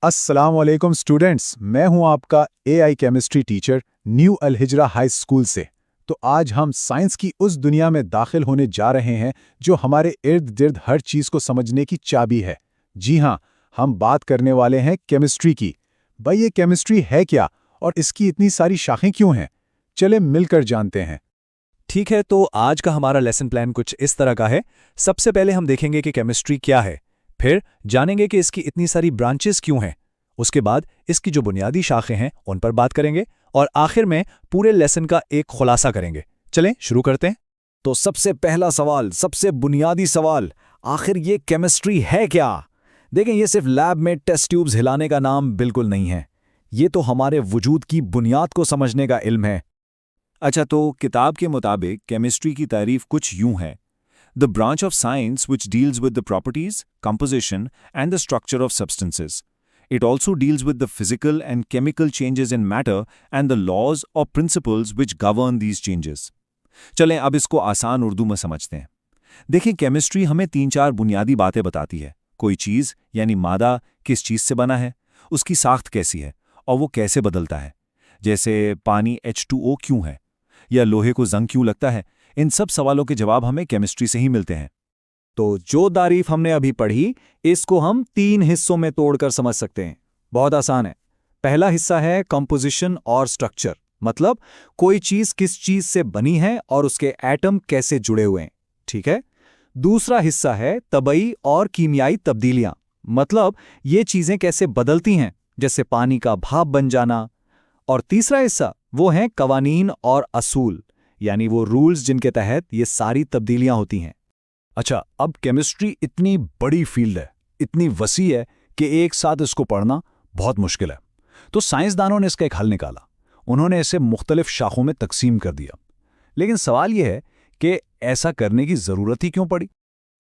अस्सलाम वालेकुम स्टूडेंट्स, मैं हूं आपका एआई केमिस्ट्री टीचर न्यू अल हिजरा हाई स्कूल से। तो आज हम साइंस की उस दुनिया में दाखिल होने जा रहे हैं जो हमारे इर्द गिर्द हर चीज़ को समझने की चाबी है। जी हाँ, हम बात करने वाले हैं केमिस्ट्री की। भाई, ये केमिस्ट्री है क्या और इसकी इतनी सारी शाखें क्यों हैं? चले मिलकर जानते हैं। ठीक है, तो आज का हमारा लेसन प्लान कुछ इस तरह का है। सबसे पहले हम देखेंगे कि केमिस्ट्री क्या है, फिर जानेंगे कि इसकी इतनी सारी ब्रांचेस क्यों हैं, उसके बाद इसकी जो बुनियादी शाखें हैं उन पर बात करेंगे और आखिर में पूरे लेसन का एक खुलासा करेंगे। चलें शुरू करते हैं। तो सबसे पहला सवाल, सबसे बुनियादी सवाल, आखिर ये केमिस्ट्री है क्या? देखें, ये सिर्फ लैब में टेस्ट ट्यूब्स हिलाने का नाम बिल्कुल नहीं है। ये तो हमारे वजूद की बुनियाद को समझने का इल्म है। अच्छा, तो किताब के मुताबिक केमिस्ट्री की तारीफ कुछ यूं है: the branch of science which deals with the properties, composition and the structure of substances. It also deals with the physical and chemical changes in matter and the laws or principles which govern these changes. चलें अब इसको आसान उर्दू में समझते हैं। देखें, chemistry हमें 3-4 बुनियादी बातें बताती है। कोई चीज़ यानी मादा किस चीज़ से बना है, उसकी साख्त कैसी है और वो कैसे बदलता है। जैसे पानी H2O क्यों है या लोहे को जंग क्यों लगता है। इन सब सवालों के जवाब हमें केमिस्ट्री से ही मिलते हैं। तो जो तारीफ हमने अभी पढ़ी, इसको हम 3 हिस्सों में तोड़कर समझ सकते हैं। बहुत आसान है। पहला हिस्सा है कंपोजिशन और स्ट्रक्चर, मतलब कोई चीज किस चीज से बनी है और उसके एटम कैसे जुड़े हुए हैं। ठीक है। दूसरा हिस्सा है तबई और कीमियाई तब्दीलियां, मतलब ये चीजें कैसे बदलती हैं, जैसे पानी का भाप बन जाना। और तीसरा हिस्सा वो है कवानीन और असूल, यानी वो रूल्स जिनके तहत ये सारी तब्दीलियां होती हैं। अच्छा, अब केमिस्ट्री इतनी बड़ी फील्ड है, इतनी वसी है कि एक साथ इसको पढ़ना बहुत मुश्किल है। तो साइंसदानों ने इसका एक हल निकाला। उन्होंने इसे मुख्तलिफ शाखों में तकसीम कर दिया। लेकिन सवाल यह है कि ऐसा करने की ज़रूरत ही क्यों पड़ी?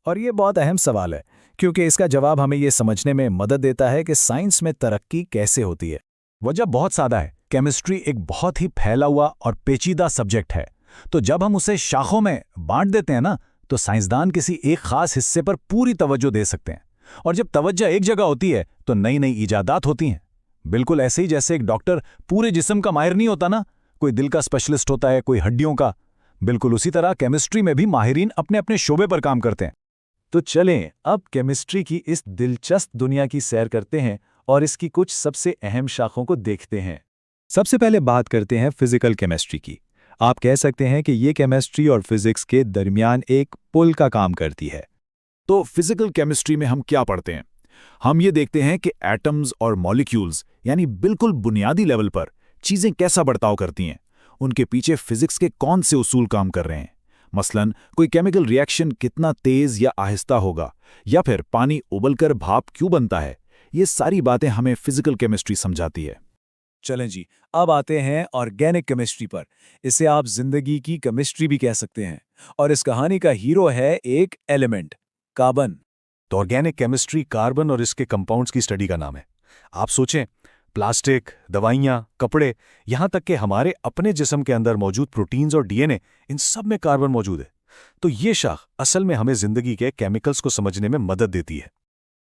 और ये बहुत अहम सवाल है, क्योंकि इसका जवाब हमें ये समझने में मदद देता है कि साइंस में तरक्की कैसे होती है। वजह बहुत सादा है। केमिस्ट्री एक बहुत ही फैला हुआ और पेचीदा सब्जेक्ट है। तो जब हम उसे शाखों में बांट देते हैं ना, तो साइंसदान किसी एक खास हिस्से पर पूरी तवज्जो दे सकते हैं। और जब तवज्जो एक जगह होती है तो नई नई इजादात होती हैं। बिल्कुल ऐसे ही जैसे एक डॉक्टर पूरे जिस्म का माहिर नहीं होता ना, कोई दिल का स्पेशलिस्ट होता है, कोई हड्डियों का। बिल्कुल उसी तरह केमिस्ट्री में भी माहिरीन अपने अपने शोबे पर काम करते हैं। तो चलें अब केमिस्ट्री की इस दिलचस्प दुनिया की सैर करते हैं और इसकी कुछ सबसे अहम शाखों को देखते हैं। सबसे पहले बात करते हैं फिजिकल केमिस्ट्री की। आप कह सकते हैं कि ये केमिस्ट्री और फिजिक्स के दरमियान एक पुल का काम करती है। तो फिजिकल केमिस्ट्री में हम क्या पढ़ते हैं? हम ये देखते हैं कि एटम्स और मॉलिक्यूल्स, यानी बिल्कुल बुनियादी लेवल पर चीजें कैसा बर्ताव करती हैं, उनके पीछे फिजिक्स के कौन से उसूल काम कर रहे हैं। मसलन कोई केमिकल रिएक्शन कितना तेज या आहिस्ता होगा, या फिर पानी उबलकर भाप क्यों बनता है। ये सारी बातें हमें फिजिकल केमिस्ट्री समझाती है। चलें जी, अब आते हैं ऑर्गेनिक केमिस्ट्री पर। इसे आप जिंदगी की केमिस्ट्री भी कह सकते हैं। और इस कहानी का हीरो है एक एलिमेंट, कार्बन। तो ऑर्गेनिक केमिस्ट्री कार्बन और इसके कंपाउंड्स की स्टडी का नाम है। आप सोचें, प्लास्टिक, दवाइयाँ, कपड़े, यहाँ तक कि हमारे अपने जिस्म के अंदर मौजूद प्रोटीन्स और डीएनए, इन सब में कार्बन मौजूद है। तो ये शाख असल में हमें जिंदगी के केमिकल्स को समझने में मदद देती है।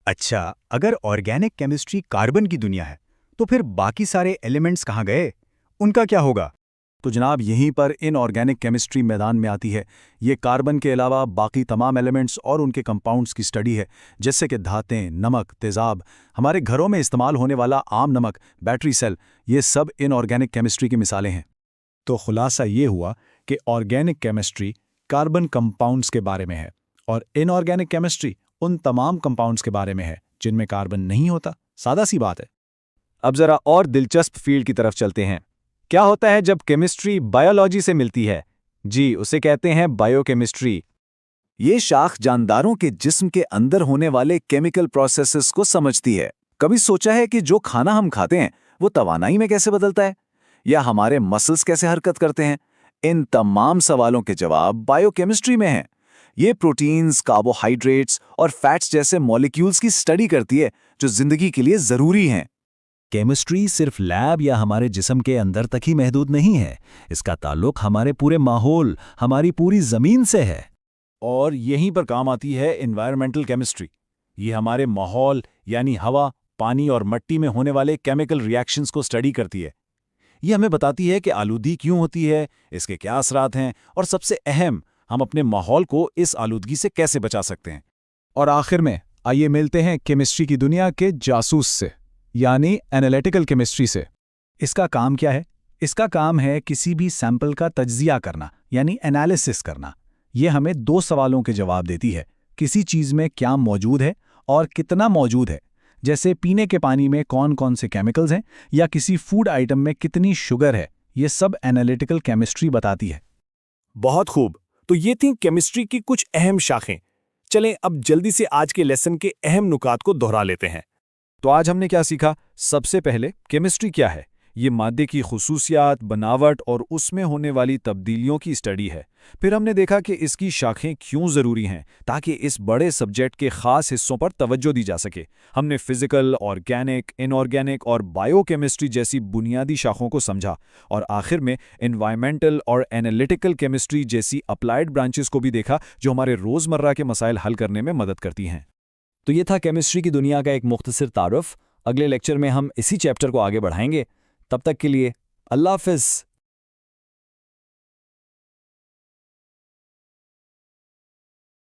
अच्छा, अगर ऑर्गेनिक केमिस्ट्री कार्बन की दुनिया है, तो फिर बाकी सारे एलिमेंट्स कहाँ गए? उनका क्या होगा? तो जनाब, यहीं पर इनऑर्गेनिक केमिस्ट्री मैदान में आती है। ये कार्बन के अलावा बाकी तमाम एलिमेंट्स और उनके कंपाउंड्स की स्टडी है, जैसे कि धातें, नमक, तेज़ाब, हमारे घरों में इस्तेमाल होने वाला आम नमक, बैटरी सेल, ये सब इनऑर्गेनिक केमिस्ट्री की मिसालें हैं। तो खुलासा ये हुआ कि ऑर्गेनिक केमिस्ट्री कार्बन कंपाउंड्स के बारे में है और इनऑर्गेनिक केमिस्ट्री उन तमाम कंपाउंड्स के बारे में है जिनमें कार्बन नहीं होता। सादा सी बात है। अब जरा और दिलचस्प फील्ड की तरफ चलते हैं। क्या होता है जब केमिस्ट्री बायोलॉजी से मिलती है? जी, उसे कहते हैं बायोकेमिस्ट्री। ये शाख जानदारों के जिस्म के अंदर होने वाले केमिकल प्रोसेसेस को समझती है। कभी सोचा है कि जो खाना हम खाते हैं वो तवानाई में कैसे बदलता है, या हमारे मसल्स कैसे हरकत करते हैं? इन तमाम सवालों के जवाब बायोकेमिस्ट्री में हैं। ये प्रोटीन्स, कार्बोहाइड्रेट्स और फैट्स जैसे मॉलिक्यूल्स की स्टडी करती है जो जिंदगी के लिए जरूरी हैं। केमिस्ट्री सिर्फ लैब या हमारे जिस्म के अंदर तक ही महदूद नहीं है। इसका ताल्लुक हमारे पूरे माहौल, हमारी पूरी ज़मीन से है। और यहीं पर काम आती है एनवायरमेंटल केमिस्ट्री। ये हमारे माहौल यानी हवा, पानी और मिट्टी में होने वाले केमिकल रिएक्शंस को स्टडी करती है। ये हमें बताती है कि आलूगी क्यों होती है, इसके क्या असरात हैं और सबसे अहम, हम अपने माहौल को इस आलूगी से कैसे बचा सकते हैं। और आखिर में आइए मिलते हैं केमिस्ट्री की दुनिया के जासूस से, यानी एनालिटिकल केमिस्ट्री से। इसका काम क्या है? इसका काम है किसी भी सैंपल का तज्जिया करना, यानी एनालिसिस करना। ये हमें 2 सवालों के जवाब देती है, किसी चीज़ में क्या मौजूद है और कितना मौजूद है। जैसे पीने के पानी में कौन कौन से केमिकल्स हैं या किसी फूड आइटम में कितनी शुगर है, ये सब एनालिटिकल केमिस्ट्री बताती है। बहुत खूब। तो ये थी केमिस्ट्री की कुछ अहम शाखें। चलें अब जल्दी से आज के लेसन के अहम नुकात को दोहरा लेते हैं। तो आज हमने क्या सीखा? सबसे पहले केमिस्ट्री क्या है? ये मादे की खुसूसियात, बनावट और उसमें होने वाली तब्दीलियों की स्टडी है। फिर हमने देखा कि इसकी शाखें क्यों ज़रूरी हैं ताकि इस बड़े सब्जेक्ट के ख़ास हिस्सों पर तवज्जो दी जा सके। हमने फिज़िकल, ऑर्गेनिक, इनऑर्गेनिक और बायोकेमिस्ट्री जैसी बुनियादी शाखों को समझा और आखिर में एनवायरमेंटल और एनालिटिकल केमिस्ट्री जैसी अप्लाइड ब्रांचेस को भी देखा जो हमारे रोज़मर्रा के मसाइल हल करने में मदद करती हैं। तो ये था केमिस्ट्री की दुनिया का एक मुख्तसर तारुफ। अगले लेक्चर में हम इसी चैप्टर को आगे बढ़ाएंगे। तब तक के लिए अल्लाह हाफ़िज़।